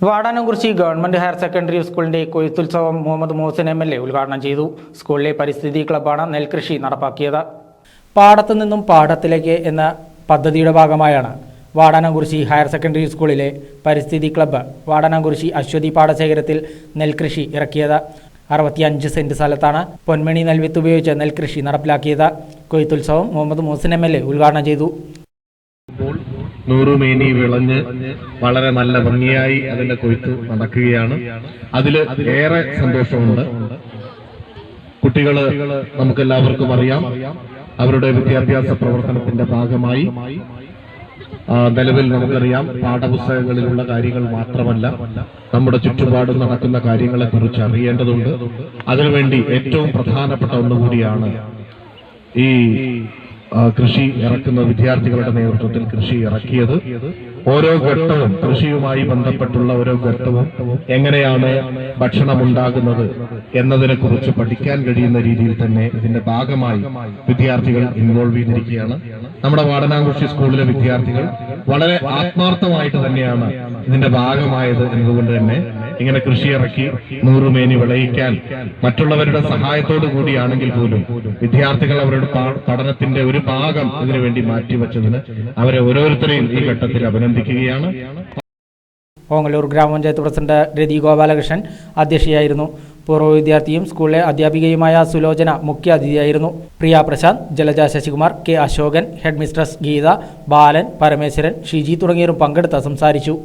Vadanamkurissi government higher secondary സ്കൂളിന്റെ കൊയ്ത്തുത്സവം Muhammad Mohsin MLA ഉദ്ഘാടനം ചെയ്തു. സ്കൂളിലെ പരിസ്ഥിതി ക്ലബ്ബാണ് നെൽകൃഷി നടപ്പാക്കിയത്. പാടത്തു നിന്നും പാടത്തിലേക്ക് എന്ന പദ്ധതിയുടെ ഭാഗമായാണ് വാടാനംകുറിശി ഹയർ സെക്കൻഡറി സ്കൂളിലെ പരിസ്ഥിതി ക്ലബ്ബ് വാടാനംകുറിശി അശ്വതി പാടശേഖരത്തിൽ നെൽകൃഷി ഇറക്കിയത്. 65 സെന്റ് സ്ഥലത്താണ് പൊന്മണി നെൽവിത്ത് ഉപയോഗിച്ച് നെൽകൃഷി നടപ്പിലാക്കിയത്. കൊയ്ത്തുത്സവം മുഹമ്മദ് മോഹസിൻ MLA ഉദ്ഘാടനം ചെയ്തു. നൂറുമേനി വിളഞ്ഞ് വളരെ നല്ല ഭംഗിയായി അതിന്റെ കൊയ്ത്ത് നടക്കുകയാണ്. അതിൽ ഏറെ സന്തോഷമുണ്ട്. കുട്ടികള് നമുക്കെല്ലാവർക്കും അറിയാം, അവരുടെ വിദ്യാഭ്യാസ പ്രവർത്തനത്തിന്റെ ഭാഗമായി നിലവിൽ നമുക്കറിയാം, പാഠപുസ്തകങ്ങളിലുള്ള കാര്യങ്ങൾ മാത്രമല്ല, നമ്മുടെ ചുറ്റുപാടും നടക്കുന്ന കാര്യങ്ങളെ കുറിച്ച് അറിയേണ്ടതുണ്ട്. അതിനുവേണ്ടി ഏറ്റവും പ്രധാനപ്പെട്ട ഒന്നുകൂടിയാണ് ഈ കൃഷി ഇറക്കുന്ന വിദ്യാർത്ഥികളുടെ നേതൃത്വത്തിൽ കൃഷി ഇറക്കിയത്. ഓരോ ഘട്ടവും കൃഷിയുമായി ബന്ധപ്പെട്ടുള്ള ഓരോ ഘട്ടവും എങ്ങനെയാണ് ഭക്ഷണം ഉണ്ടാകുന്നത് എന്നതിനെ കുറിച്ച് പഠിക്കാൻ കഴിയുന്ന രീതിയിൽ തന്നെ ഇതിന്റെ ഭാഗമായി വിദ്യാർത്ഥികൾ ഇൻവോൾവ് ചെയ്തിരിക്കുകയാണ്. നമ്മുടെ വാടാനംകുറിശി സ്കൂളിലെ വിദ്യാർത്ഥികൾ വളരെ ആത്മാർത്ഥമായിട്ട് തന്നെയാണ് ഇതിന്റെ ഭാഗമായത് എന്നതുകൊണ്ട് തന്നെ ഇങ്ങനെ കൃഷി ഇറക്കി നൂറുമേനി വിളയിക്കാൻ മറ്റുള്ളവരുടെ സഹായത്തോടു കൂടിയാണെങ്കിൽ പോലും വിദ്യാർത്ഥികൾ അവരുടെ പഠനത്തിന്റെ ഒരു ഭാഗം ഇതിനുവേണ്ടി മാറ്റിവെച്ചതിന് അവരെ ഓരോരുത്തരെയും ഈ ഘട്ടത്തിൽ അഭിനന്ദിക്കുകയാണ്. ഓങ്ങല്ലൂർ ഗ്രാമപഞ്ചായത്ത് പ്രസിഡന്റ് രതി ഗോപാലകൃഷ്ണൻ അധ്യക്ഷയായിരുന്നു. പൂർവ്വ വിദ്യാർത്ഥിയും സ്കൂളിലെ അധ്യാപികയുമായ സുലോചന മുഖ്യ അതിഥിയായിരുന്നു. Priya Prashanth, Jalaja Sasikumar, K Ashokan, head mistress Geetha, Balan, Parameswaran, Shiji തുടങ്ങിയവരും പങ്കെടുത്ത് സംസാരിച്ചു.